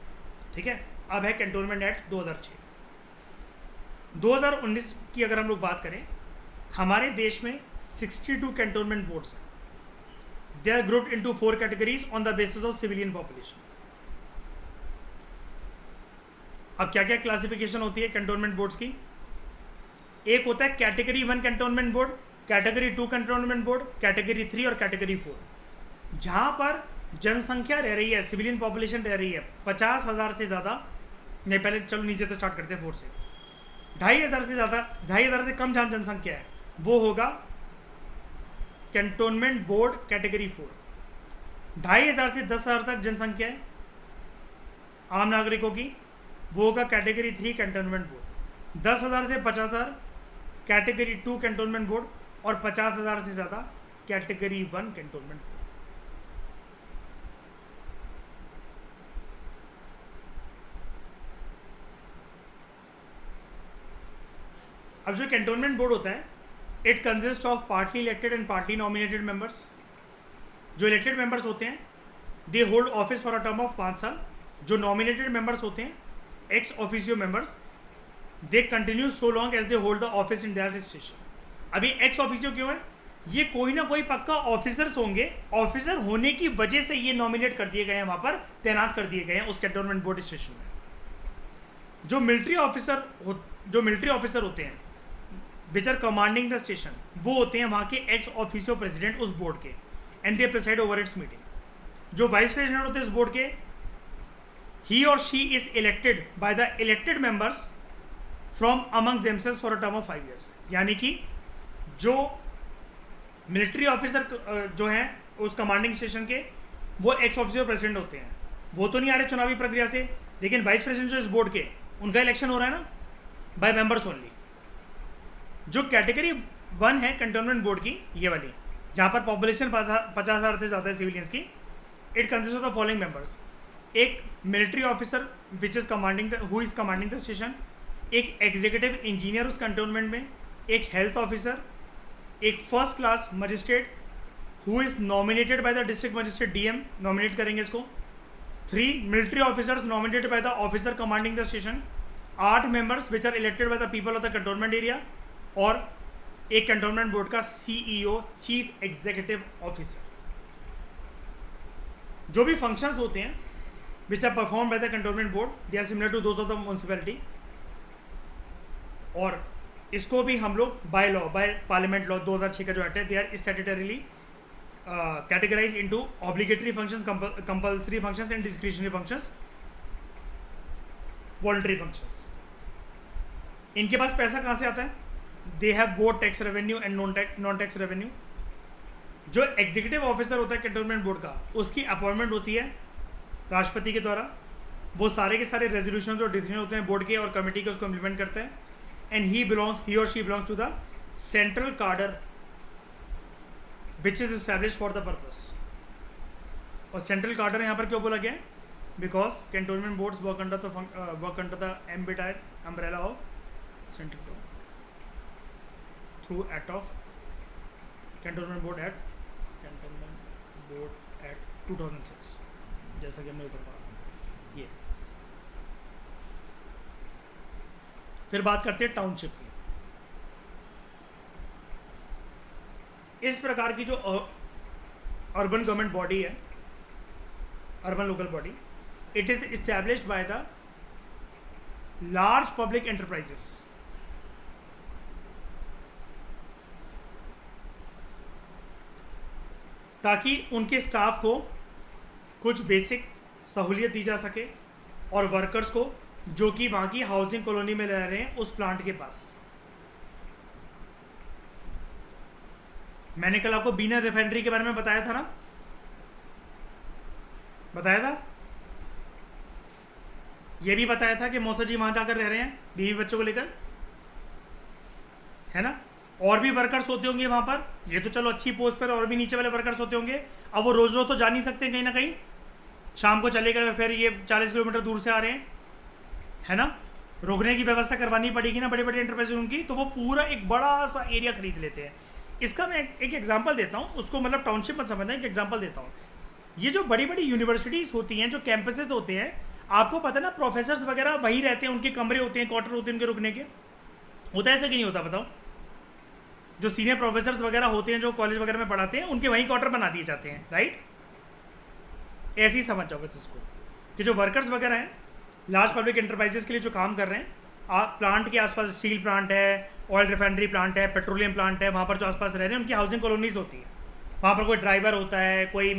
ठीक है। अब है कैंटोनमेंट एक्ट 2006। 2019 की अगर हम लोग बात करें, हमारे देश में 62 कैंटोनमेंट बोर्ड्स हैं। They are grouped into 4 categories on the basis of civilian population. अब क्या क्या क्लासिफिकेशन होती है कैंटोनमेंट बोर्ड्स की? एक होता है category 1 cantonment board, category 2 cantonment board, category 3 और कैटेगरी 4। जहां पर जनसंख्या रह रही है, सिविलियन पॉपुलेशन रह रही है 50,000 से ज़्यादा, नहीं पहले चलो नीचे तो स्टार्ट करते हैं 4 से, 2,500 से ज़्यादा, 2,500 से कम जहाँ जनसंख्या है वो होगा कैंटोनमेंट बोर्ड कैटेगरी 4। 2,500 से 10,000 तक जनसंख्या है आम नागरिकों की, वो होगा कैटेगरी 3 कैंटोनमेंट बोर्ड। 10,000 से 50,000 कैटेगरी 2 कैंटोनमेंट बोर्ड, और 50,000 से ज़्यादा कैटेगरी 1 कैंटोनमेंट बोर्ड। अब जो कैंटोनमेंट बोर्ड होता है, it consist of partly elected and partly nominated members. जो इलेक्टेड मेंबर्स होते हैं they hold office for a term of 5 साल। जो नॉमिनेटेड मेंबर्स होते हैं, ex officio members, they continue so long as they hold the office in that station. अभी ex officio क्यों है? ये कोई ना कोई पक्का ऑफिसर्स होंगे, ऑफिसर होने की वजह से ये नॉमिनेट कर दिए गए हैं, वहां पर तैनात कर दिए गए हैं उस कैंटोनमेंट बोर्ड स्टेशन में। जो मिलिट्री ऑफिसर होते हैं which are commanding the station, वो होते हैं वहाँ के एक्स ऑफिसियो प्रेसिडेंट उस बोर्ड के, and they preside over its meeting. जो वाइस प्रेसिडेंट होते हैं इस बोर्ड के, ही और she is elected by the elected members from among themselves for a term of 5 years। यानी कि जो मिलिट्री ऑफिसर जो हैं उस कमांडिंग स्टेशन के, वो एक्स ऑफिसियो प्रेसिडेंट होते हैं। वो तो नहीं आ रहे चुनावी प्रक्रिया से, लेकिन वाइस प्रेसिडेंट जो इस बोर्ड के, उनका इलेक्शन हो रहा है ना बाय मेंबर्स ओनली। जो कैटेगरी 1 है कैंटोनमेंट बोर्ड की, ये वाली, जहाँ पर पॉपुलेशन 50,000 से ज़्यादा है सिविलियंस की, it consist of the following members. एक military officer which is commanding who is commanding the station, एक एग्जीक्यूटिव इंजीनियर उस कैंटोनमेंट में, एक हेल्थ ऑफिसर, एक first class magistrate who is nominated by the district magistrate, DM nominate करेंगे इसको। 3 military officers nominated by the officer commanding the station. 8 members which are elected by the people of the cantonment area, और एक cantonment board का CEO, chief executive officer. जो भी functions होते हैं which are perform by the cantonment board, they are similar to those of the municipality. और इसको भी हम लोग by law, by parliament law 2006 का जो एक्ट है, they are statutorily categorize into obligatory functions, compulsory functions and discretionary functions, voluntary functions. इनके पास पैसा कहाँ से आता है? They have both tax revenue and non tax revenue. जो एग्जीक्यूटिव ऑफिसर होता है कैंटोनमेंट बोर्ड का, उसकी अपॉइंटमेंट होती है राष्ट्रपति के द्वारा। वो सारे के सारे रेजोल्यूशन और डिसीजन होते हैं बोर्ड के और कमेटी के, उसको इम्प्लीमेंट करते हैं। एंड ही और she belongs to the central cadre which is establish for the purpose. और सेंट्रल कार्डर यहाँ पर क्यों बोला गया है? Because cantonment boards work under the entire umbrella of central government through act of Cantonment Board Act 2006, जैसा कि हमने ऊपर पढ़ा। ये फिर बात करते हैं टाउनशिप की। इस प्रकार की जो अर्बन गवर्नमेंट बॉडी है, urban local body, it is established by the large public enterprises. ताकि उनके स्टाफ को कुछ बेसिक सहूलियत दी जा सके, और वर्कर्स को जो कि वहाँ की हाउसिंग कॉलोनी में रह रहे हैं उस प्लांट के पास। मैंने कल आपको बीना रिफाइनरी के बारे में बताया था ना, बताया था। ये भी बताया था कि मौसा जी वहाँ जाकर रह रहे हैं बीवी बच्चों को लेकर, है ना। और भी वर्कर्स होते होंगे वहाँ पर, ये तो चलो अच्छी पोस्ट पर, और भी नीचे वाले वर्कर्स होते होंगे। अब वो रोज़ रोज़ तो जा नहीं सकते, कहीं ना कहीं शाम को चले गए, फिर ये 40 किलोमीटर दूर से आ रहे हैं, है ना। रुकने की व्यवस्था करवानी पड़ेगी ना बड़े बड़े एंटरप्राइज उनकी, तो वो पूरा एक बड़ा सा एरिया खरीद लेते हैं। इसका मैं एक एग्जांपल देता हूँ, उसको मतलब टाउनशिप मत समझना, एक एग्जांपल देता हूँ। ये जो बड़ी बड़ी यूनिवर्सिटीज़ होती हैं, जो कैंपसेस होते हैं, आपको पता है ना, प्रोफेसर्स वगैरह वहीं रहते हैं, उनके कमरे होते हैं, क्वार्टर होते हैं उनके रुकने के। होता है ऐसा कि नहीं होता बताओ? जो सीनियर प्रोफेसर्स वगैरह होते हैं, जो कॉलेज वगैरह में पढ़ाते हैं, उनके वहीं क्वार्टर बना दिए जाते हैं, राइट? ऐसे ही समझ जाओ बस इसको, कि जो वर्कर्स वगैरह हैं लार्ज पब्लिक इंटरप्राइजेस के लिए जो काम कर रहे हैं, प्लांट के आसपास स्टील प्लांट है, ऑयल रिफाइनरी प्लांट है, पेट्रोलियम प्लांट है, वहाँ पर जो आसपास रह रहे हैं उनकी हाउसिंग कॉलोनीज होती है। वहाँ पर कोई ड्राइवर होता है, कोई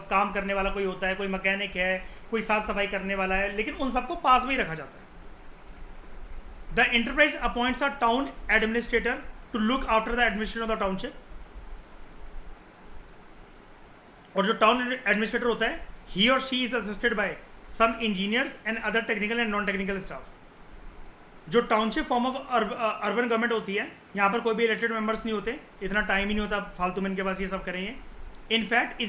काम करने वाला कोई होता है, कोई मैकेनिक है, कोई साफ सफाई करने वाला है, लेकिन उन सबको पास में ही रखा जाता है। The enterprise appoints a town administrator to look after the administration of the township. और जो टाउन एडमिनिस्ट्रेटर होता है, ही और she is assisted by some engineers and other technical and non technical staff. जो township form of urban government होती है, यहाँ पर कोई भी इलेक्टेड मेंबर्स नहीं होते, इतना टाइम ही नहीं होता फालतू में इनके पास ये सब करेंगे। In fact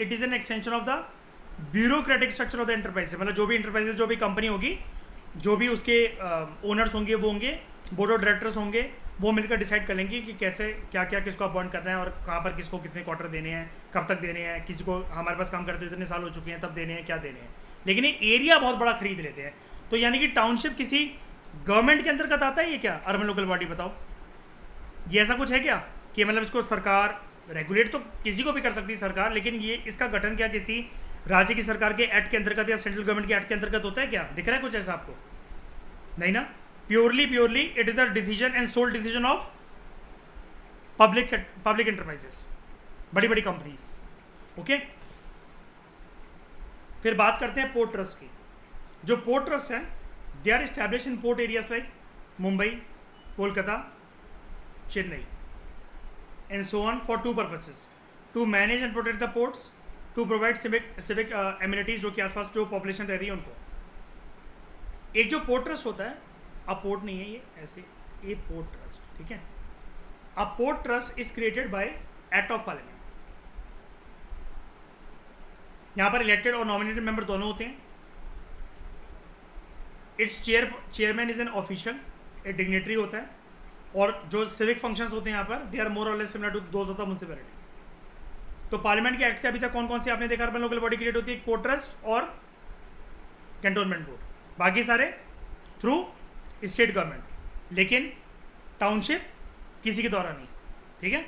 it is an extension of the bureaucratic structure of the enterprise. मतलब जो भी इंटरप्राइजेज, जो भी कंपनी होगी, जो भी उसके ओनर्स होंगे, वो होंगे बोर्ड ऑफ डायरेक्टर्स होंगे, वो मिलकर डिसाइड कर लेंगे कि कैसे क्या क्या किसको अपॉइंट करना है और कहाँ पर किसको कितने क्वार्टर देने हैं, कब तक देने हैं, किसी को हमारे पास काम करते हुए इतने साल हो चुके हैं तब देने हैं, क्या देने हैं। लेकिन ये एरिया बहुत बड़ा खरीद लेते हैं। तो यानी कि टाउनशिप किसी गवर्नमेंट के अंतर्गत आता है ये क्या? Urban local body. बताओ ये ऐसा कुछ है क्या कि मतलब इसको सरकार रेगुलेट तो किसी को भी कर सकती है सरकार, लेकिन ये इसका गठन क्या किसी राज्य की सरकार के एक्ट के अंतर्गत या सेंट्रल गवर्नमेंट के एक्ट के अंतर्गत होता है क्या? दिख रहा है कुछ ऐसा आपको? नहीं ना। Purely it is the decision and sole decision of public enterprises, बड़ी बड़ी कंपनीज। ओके, फिर बात करते हैं पोर्ट ट्रस्ट की। जो पोर्ट ट्रस्ट है, they are establish in port areas like Mumbai, Kolkata, Chennai and so on for two purposes: to manage and protect the ports, to provide civic amenities, जो कि आसपास जो पॉपुलेशन रह रही है उनको। एक जो पोर्ट ट्रस्ट होता है, अब पोर्ट नहीं है ये, ऐसे ये पोर्ट ट्रस्ट, ठीक है। अब port trust is created by act of parliament. यहाँ पर इलेक्टेड और नॉमिनेटेड मेंबर दोनों होते हैं। It's chairman is an official, एक डिग्नेटरी होता है, और जो सिविक फंक्शंस होते हैं यहाँ पर, दे आर मोर और less similar to those of the municipality. तो पार्लियामेंट के एक्ट से अभी तक कौन कौन सी आपने देखा अर्बन लोकल बॉडी क्रिएट होती है? एक पोर्ट ट्रस्ट और कैंटोनमेंट बोर्ड, बाकी सारे थ्रू स्टेट गवर्नमेंट, लेकिन टाउनशिप किसी के द्वारा नहीं, ठीक है।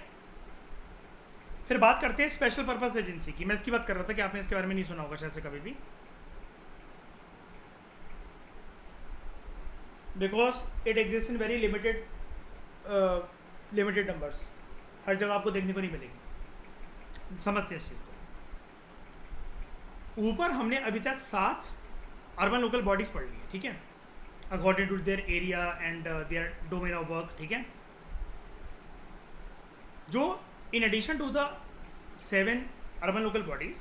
फिर बात करते हैं स्पेशल पर्पस एजेंसी की। मैं इसकी बात कर रहा था कि आपने इसके बारे में नहीं सुना होगा शायद से कभी भी, because it exist in very limited numbers, हर जगह आपको देखने को नहीं मिलेगी। समझते हैं इस चीज़ को। ऊपर हमने अभी तक 7 अर्बन लोकल बॉडीज पढ़ ली है, ठीक है, according to their area and their domain of work, ठीक है। जो in addition to the 7 urban local bodies,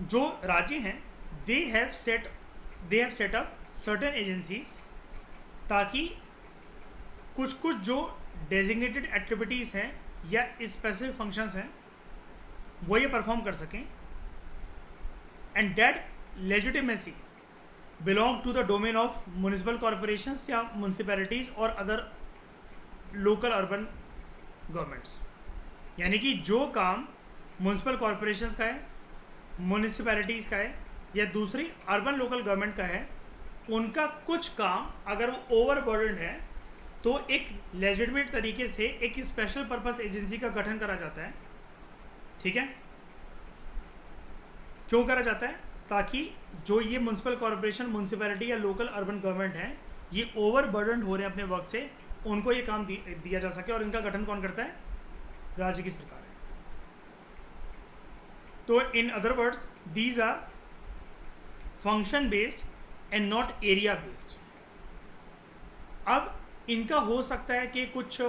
जो राज्य हैं, they have set up certain agencies, ताकि कुछ कुछ जो डेजिग्नेटेड एक्टिविटीज़ हैं या स्पेसिफिक फंक्शंस हैं वो ये परफॉर्म कर सकें, and that legitimacy belong to the domain of municipal corporations या म्यूनिसिपैलिटीज़ और अदर लोकल अर्बन गवर्नमेंट्स। यानी कि जो काम म्यूनिसिपल कॉरपोरेशंस का है, म्यूनिसिपैलिटीज़ का है या दूसरी अर्बन लोकल गवर्नमेंट का है, उनका कुछ काम अगर वो ओवरबर्डन है तो एक लेजिटिमेट तरीके से एक स्पेशल पर्पस एजेंसी का गठन करा जाता है, ठीक है। क्यों करा जाता है? ताकि जो ये म्यूनिसिपल कॉरपोरेशन, म्यूनिसिपैलिटी या लोकल अर्बन गवर्नमेंट है, ये ओवरबर्डन हो रहे हैं अपने वर्क से, उनको ये काम दिया जा सके। और इनका गठन कौन करता है? राज्य की सरकार है। तो in other words, these are function based and not area based. अब इनका हो सकता है कि कुछ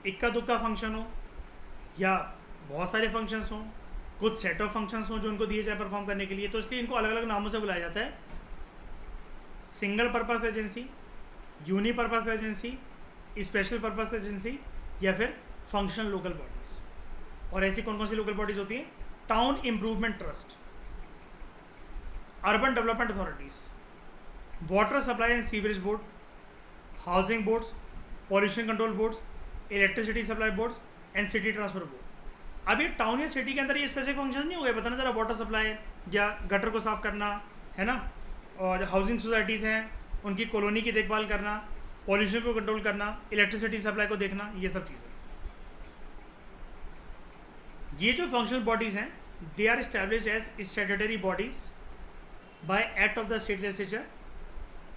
इक्का दुक्का फंक्शन हो या बहुत सारे फंक्शंस हों, कुछ सेट ऑफ फंक्शंस हों जो उनको दिए जाए परफॉर्म करने के लिए। तो इसलिए इनको अलग अलग नामों से बुलाया जाता है: single purpose agency, uni purpose agency, special purpose agency, या फिर फंक्शनल लोकल बॉडीज। और ऐसी कौन कौन सी लोकल बॉडीज होती हैं? Town improvement trust, urban development authorities, water supply and sewerage board, housing boards, pollution control boards, electricity supply boards, and city transfer board. अब ये टाउन या सिटी के अंदर ये स्पेसिफिक फंक्शन नहीं हो गए, बताना जरा, वाटर सप्लाई या गटर को साफ करना है ना, और हाउसिंग सोसाइटीज़ हैं उनकी कॉलोनी की देखभाल करना, पॉल्यूशन को कंट्रोल करना, इलेक्ट्रिसिटी सप्लाई को देखना, ये सब चीज़ें। ये जो फंक्शनल बॉडीज़ हैं they are established as statutory bodies by act of the state legislature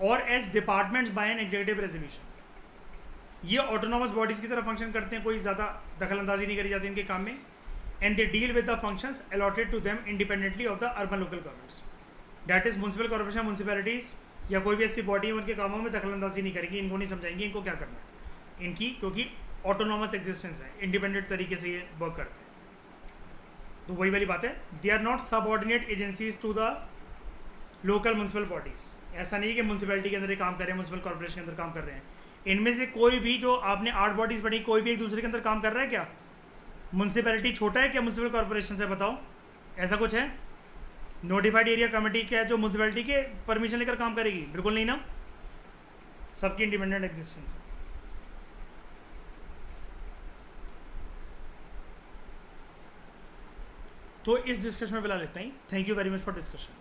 और as departments by an executive resolution. ये ऑटोनॉमस बॉडीज़ की तरह फंक्शन करते हैं, कोई ज़्यादा दखल अंदाजी नहीं करी जाती इनके काम में, and they deal with the functions allotted to them independently of the urban local governments. That is municipal corporation, municipalities या कोई भी ऐसी बॉडी है उनके कामों में दखल अंदाजी नहीं करेगी, इनको नहीं समझाएंगे इनको क्या करना है इनकी, क्योंकि ऑटोनॉमस एग्जिस्टेंस है, इंडिपेंडेंट तरीके से ये वर्क करते हैं। तो वही वाली बात है, they are not subordinate agencies to the local municipal bodies. ऐसा नहीं है कि म्यूनसिपैलिटी के अंदर ये काम कर रहे हैं, म्यूनसिपल कॉर्पोरेशन के अंदर काम कर रहे हैं। इनमें से कोई भी जो आपने 8 बॉडीज़ बनी, कोई भी एक दूसरे के अंदर काम कर रहा है क्या? म्यूनसिपैलिटी छोटा है क्या म्यूनसिपल कॉर्पोरेशन से? बताओ, ऐसा कुछ है? नोटिफाइड एरिया कमेटी क्या है जो म्यूनसिपैलिटी के परमिशन लेकर काम करेगी? बिल्कुल नहीं ना, सबकी इंडिपेंडेंट एग्जिस्टेंस है। तो इस डिस्कशन में फिलहाल इतना ही। Thank you very much for discussion.